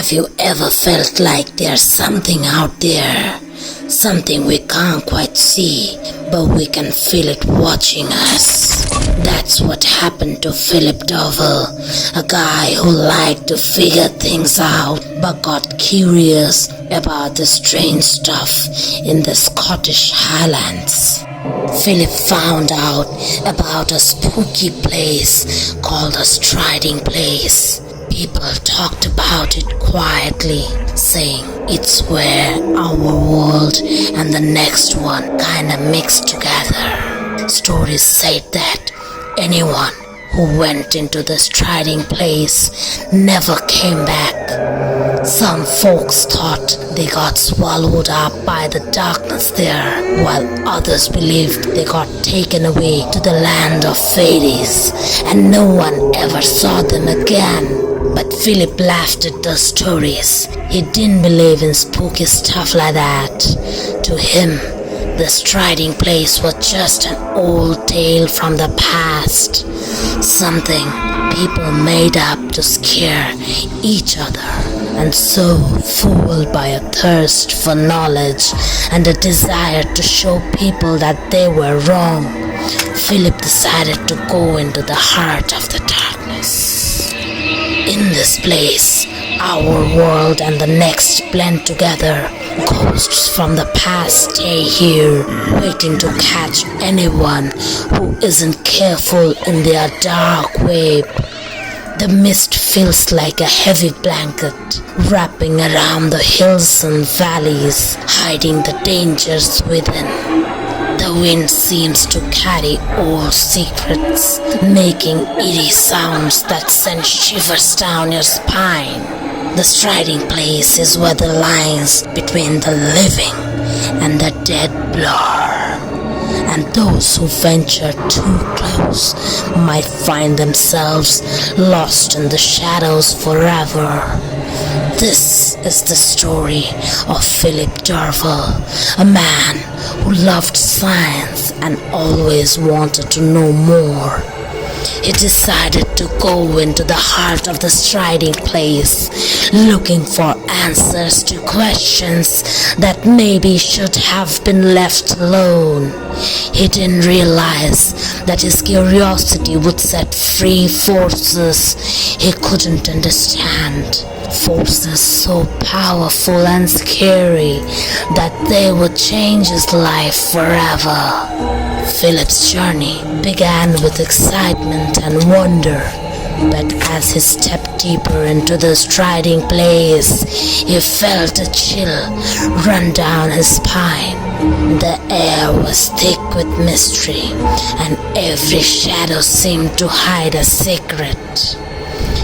Have you ever felt like there's something out there? Something we can't quite see, but we can feel it watching us. That's what happened to Philip Dorval, a guy who liked to figure things out but got curious about the strange stuff in the Scottish Highlands. Philip found out about a spooky place called the Striding Place. People talked about it quietly, saying it's where our world and the next one kinda mixed together. Stories said that anyone who went into the Striding Place never came back. Some folks thought they got swallowed up by the darkness there, while others believed they got taken away to the land of fairies and no one ever saw them again. But Philip laughed at those stories. He didn't believe in spooky stuff like that. To him, the Striding Place was just an old tale from the past, something people made up to scare each other. And so, fooled by a thirst for knowledge and a desire to show people that they were wrong, Philip decided to go into the heart of the darkness. In this place, our world and the next blend together. Ghosts from the past stay here, waiting to catch anyone who isn't careful in their dark web. The mist feels like a heavy blanket, wrapping around the hills and valleys, hiding the dangers within. The wind seems to carry old secrets, making eerie sounds that send shivers down your spine. The Striding Place is where the lines between the living and the dead blur, and those who venture too close might find themselves lost in the shadows forever. This is the story of Philip Dorval, a man who loved science and always wanted to know more. He decided to go into the heart of the Striding Place, looking for answers to questions that maybe should have been left alone. He didn't realize that his curiosity would set free forces he couldn't understand. Forces so powerful and scary that they would change his life forever. Philip's journey began with excitement and wonder, but as he stepped deeper into the Striding Place, he felt a chill run down his spine. The air was thick with mystery, and every shadow seemed to hide a secret.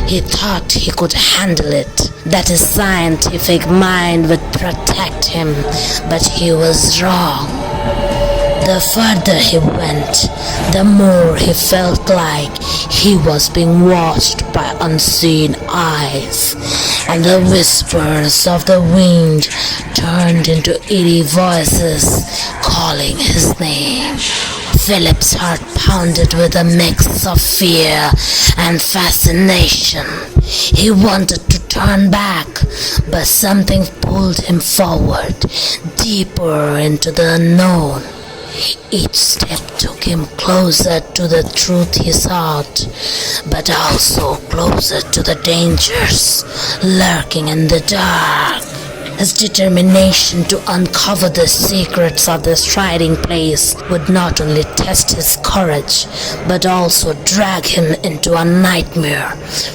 He thought he could handle it, that his scientific mind would protect him, but he was wrong. The further he went, the more he felt like he was being watched by unseen eyes, and the whispers of the wind turned into eerie voices calling his name. Philip's heart pounded with a mix of fear and fascination. He wanted to turn back, but something pulled him forward, deeper into the unknown. Each step took him closer to the truth he sought, but also closer to the dangers lurking in the dark. His determination to uncover the secrets of the Striding Place would not only test his courage, but also drag him into a nightmare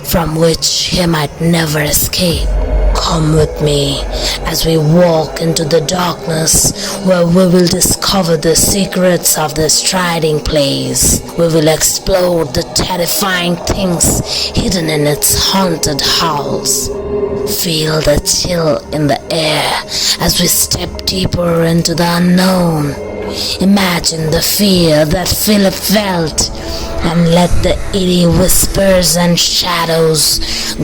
from which he might never escape. Come with me as we walk into the darkness, where we will discover the secrets of the Striding Place. We will explore the terrifying things hidden in its haunted halls. Feel the chill in the air as we step deeper into the unknown. Imagine the fear that Philip felt, and let the eerie whispers and shadows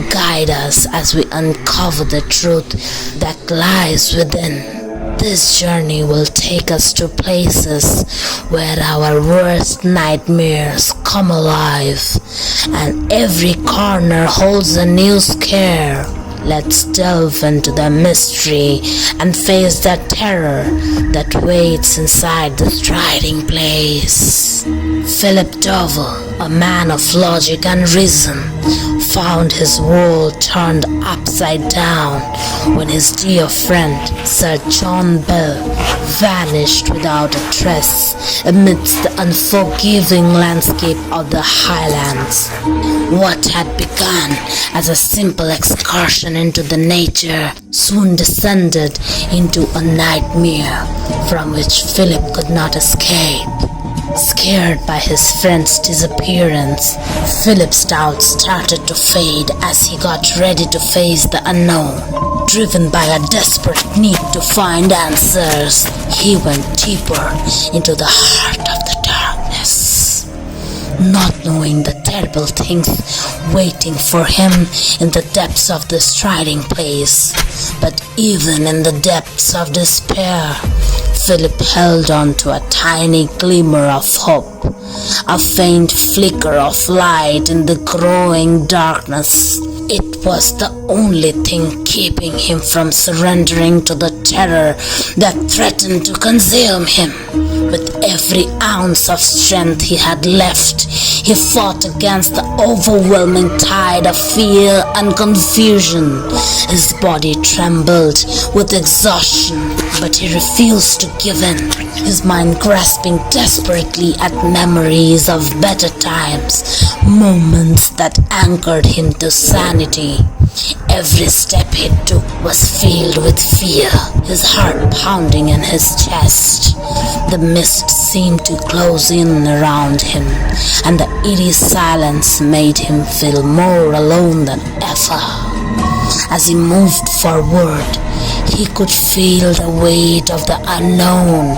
guide us as we uncover the truth that lies within. This journey will take us to places where our worst nightmares come alive, and every corner holds a new scare. let's delve into the mystery and face the terror that waits inside the striding place. Philip Dovel, a man of logic and reason, found his world turned upside down when his dear friend Sir John Bell vanished without a trace amidst the unforgiving landscape of the Highlands. What had begun as a simple excursion into the nature soon descended into a nightmare from which Philip could not escape. Scared by his friend's disappearance, Philip's doubts started to fade as he got ready to face the unknown. Driven by a desperate need to find answers, he went deeper into the heart of the darkness, not knowing the terrible things waiting for him in the depths of this striding place. But even in the depths of despair, Philip held on to a tiny glimmer of hope, a faint flicker of light in the growing darkness. It was the only thing keeping him from surrendering to the terror that threatened to consume him. With every ounce of strength he had left, he fought against the overwhelming tide of fear and confusion. His body trembled with exhaustion, but he refused to give in, his mind grasping desperately at memories of better times, moments that anchored him to sanity. Every step he took was filled with fear, his heart pounding in his chest. The mist seemed to close in around him, and the eerie silence made him feel more alone than ever. As he moved forward, he could feel the weight of the unknown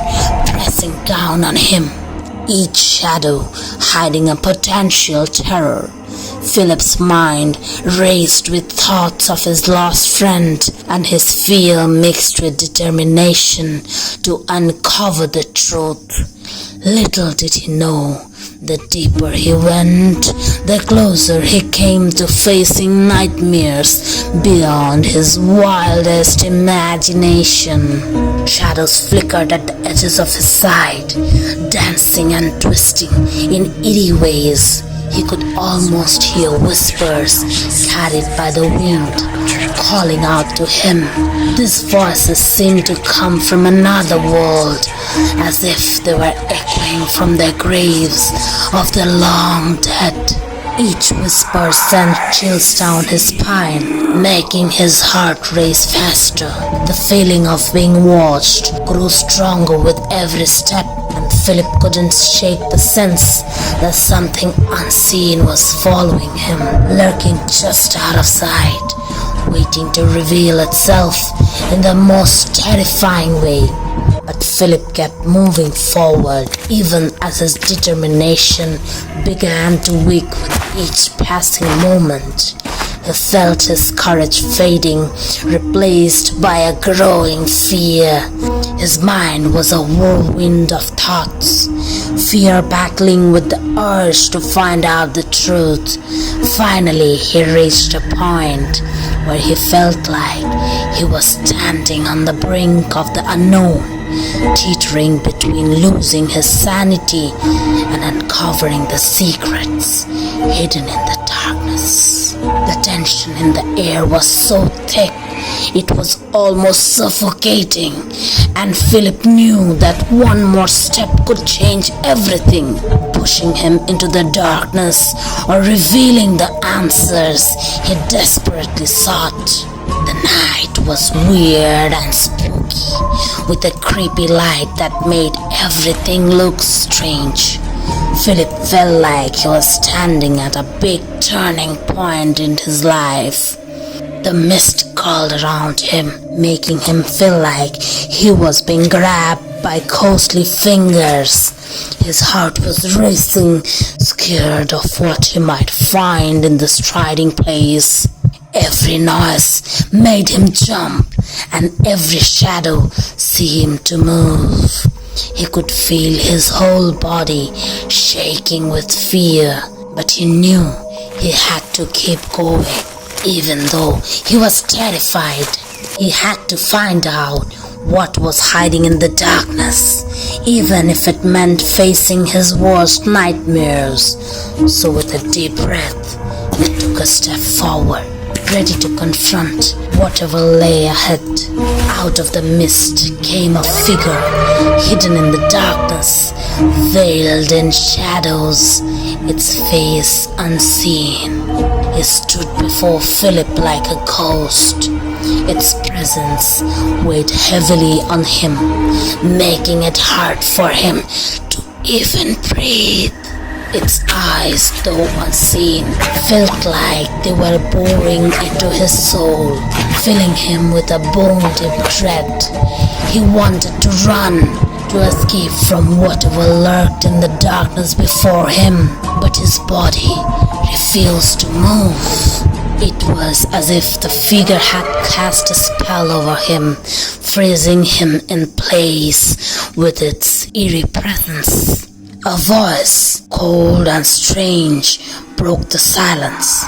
pressing down on him, each shadow hiding a potential terror. Philip's mind raced with thoughts of his lost friend, and his fear mixed with determination to uncover the truth. Little did he know, the deeper he went, the closer he came to facing nightmares beyond his wildest imagination. Shadows flickered at the edges of his side, dancing and twisting in eerie ways. He could almost hear whispers carried by the wind, calling out to him. These voices seemed to come from another world, as if they were echoing from their graves of the long dead. Each whisper sent chills down his spine, making his heart race faster. The feeling of being watched grew stronger with every step, and Philip couldn't shake the sense that something unseen was following him, lurking just out of sight, waiting to reveal itself in the most terrifying way. But Philip kept moving forward, even as his determination began to weaken with each passing moment. He felt his courage fading, replaced by a growing fear. His mind was a whirlwind of thoughts, fear battling with the urge to find out the truth. Finally, he reached a point where he felt like he was standing on the brink of the unknown, teetering between losing his sanity and uncovering the secrets hidden in the darkness. The tension in the air was so thick it was almost suffocating, and Philip knew that one more step could change everything, pushing him into the darkness or revealing the answers he desperately sought. The night was weird and spooky, with a creepy light that made everything look strange. Philip felt like he was standing at a big turning point in his life. The mist curled around him, making him feel like he was being grabbed by ghostly fingers. His heart was racing, scared of what he might find in the striding place. Every noise made him jump, and every shadow seemed to move. He could feel his whole body shaking with fear, but he knew he had to keep going. Even though he was terrified, he had to find out what was hiding in the darkness, even if it meant facing his worst nightmares. So with a deep breath, he took a step forward, ready to confront whatever lay ahead. Out of the mist came a figure, hidden in the darkness, veiled in shadows, its face unseen. He stood before Philip like a ghost. Its presence weighed heavily on him, making it hard for him to even breathe. Its eyes, though unseen, felt like they were boring into his soul, filling him with a bone-deep dread. He wanted to run, to escape from whatever lurked in the darkness before him, but his body refused to move. It was as if the figure had cast a spell over him, freezing him in place with its eerie presence. A voice, cold and strange, broke the silence.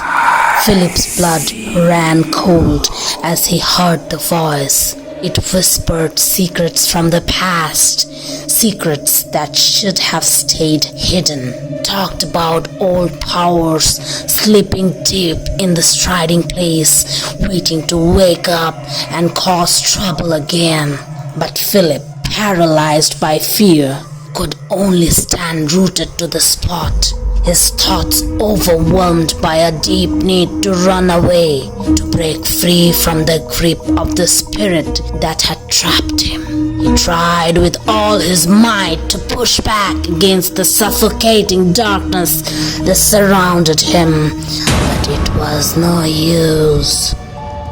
Philip's blood ran cold as he heard the voice. It whispered secrets from the past, secrets that should have stayed hidden. Talked about old powers sleeping deep in the striding place, waiting to wake up and cause trouble again. But Philip, paralyzed by fear, could only stand rooted to the spot, his thoughts overwhelmed by a deep need to run away, to break free from the grip of the spirit that had trapped him. He tried with all his might to push back against the suffocating darkness that surrounded him, but it was no use.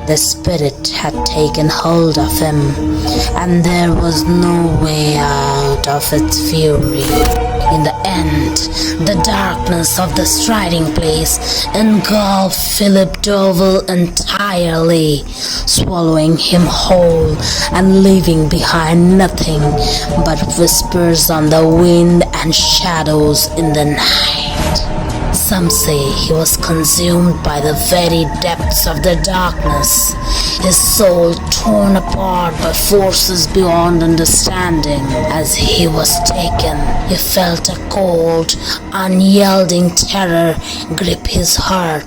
The spirit had taken hold of him, and there was no way out of its fury. In the end, the darkness of the striding place engulfed Philip Dovell entirely, swallowing him whole and leaving behind nothing but whispers on the wind and shadows in the night. Some say he was consumed by the very depths of the darkness, his soul torn apart by forces beyond understanding. As he was taken, he felt a cold, unyielding terror grip his heart.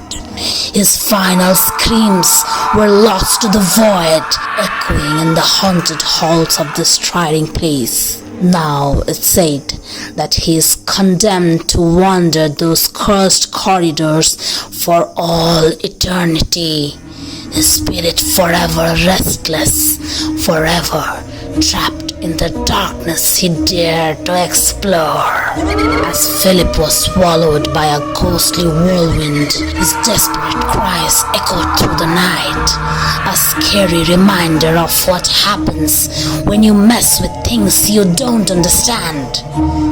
His final screams were lost to the void, echoing in the haunted halls of the striding place. Now it's said that he is condemned to wander those cursed corridors for all eternity, his spirit forever restless, forever trapped in the darkness he dared to explore. As Philip was swallowed by a ghostly whirlwind, his desperate cries echoed through the night, a scary reminder of what happens when you mess with things you don't understand.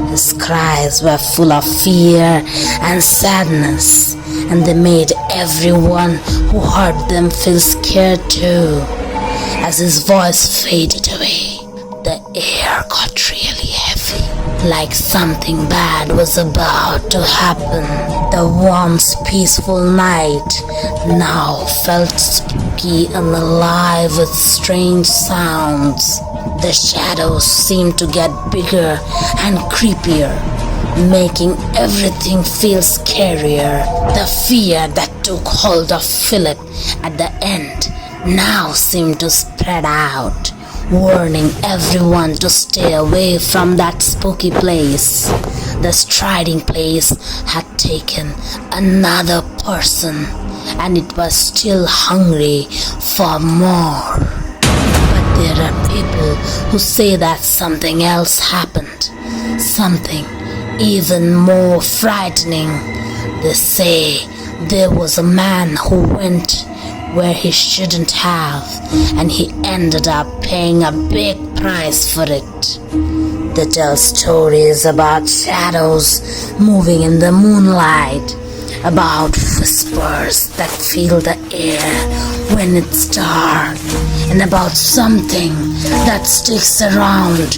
His cries were full of fear and sadness, and they made everyone who heard them feel scared too. As his voice faded away, the air got really heavy, like something bad was about to happen. The once peaceful night now felt spooky and alive with strange sounds. The shadows seemed to get bigger and creepier, making everything feel scarier. The fear that took hold of Philip at the end now seemed to spread out, warning everyone to stay away from that spooky place. The striding place had taken another person, and it was still hungry for more. But there are people who say that something else happened, something even more frightening. They say there was a man who went where he shouldn't have, and he ended up paying a big price for it. They tell stories about shadows moving in the moonlight, about whispers that fill the air when it's dark, and about something that sticks around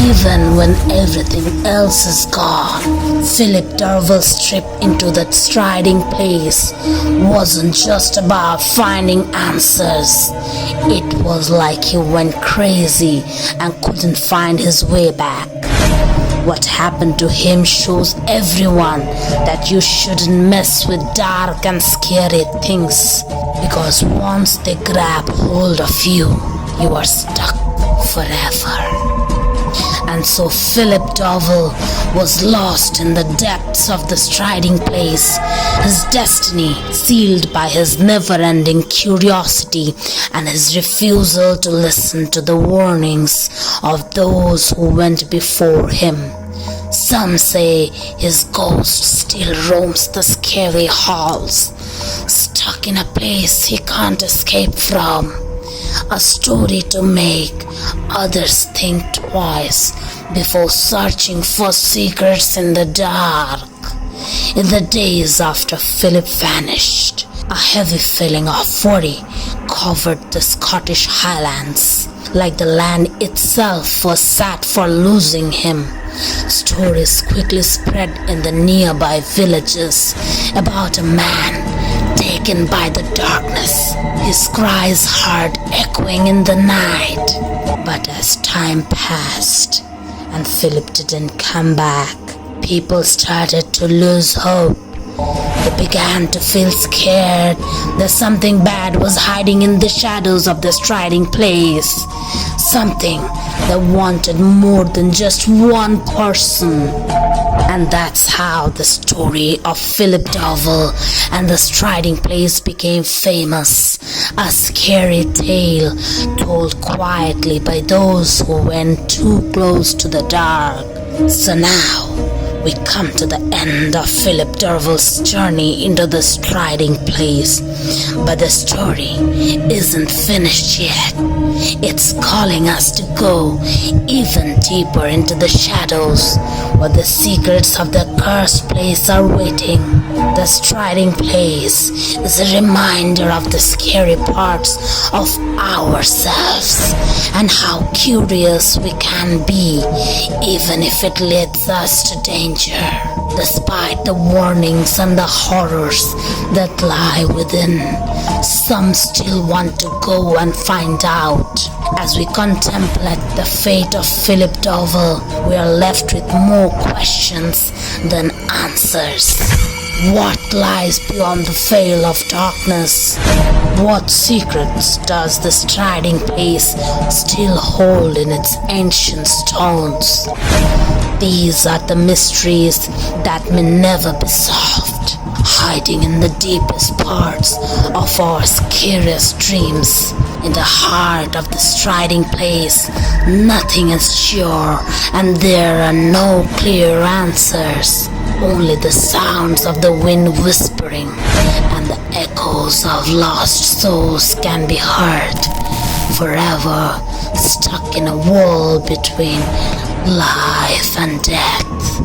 even when everything else is gone. Philip Darville's trip into that striding place wasn't just about finding answers. It was like he went crazy and couldn't find his way back. What happened to him shows everyone that you shouldn't mess with dark and scary things, because once they grab hold of you, you are stuck forever. And so Philip Darville was lost in the depths of the striding place, his destiny sealed by his never-ending curiosity and his refusal to listen to the warnings of those who went before him. Some say his ghost still roams the scary halls, stuck in a place he can't escape from. A story to make others think twice before searching for secrets in the dark. In the days after Philip vanished, a heavy feeling of worry covered the Scottish Highlands, like the land itself was sad for losing him. Stories quickly spread in the nearby villages about a man taken by the darkness, his cries heard echoing in the night. But as time passed and Philip didn't come back, people started to lose hope. They began to feel scared that something bad was hiding in the shadows of the striding place. Something that wanted more than just one person. And that's how the story of Philip Darville and the striding place became famous. A scary tale told quietly by those who went too close to the dark. So now we come to the end of Philip Darville's journey into the striding place. But the story isn't finished yet. It's calling us to go even deeper into the shadows, where the secrets of the cursed place are waiting. The striding place is a reminder of the scary parts of ourselves and how curious we can be, even if it leads us to danger. Despite the warnings and the horrors that lie within, some still want to go and find out. As we contemplate the fate of Philip Darville, we are left with more questions than answers. What lies beyond the veil of darkness? What secrets does the striding place still hold in its ancient stones? These are the mysteries that may never be solved, hiding in the deepest parts of our scariest dreams. In the heart of the striding place, nothing is sure, and there are no clear answers. Only the sounds of the wind whispering and the echoes of lost souls can be heard, forever stuck in a wall between life and death.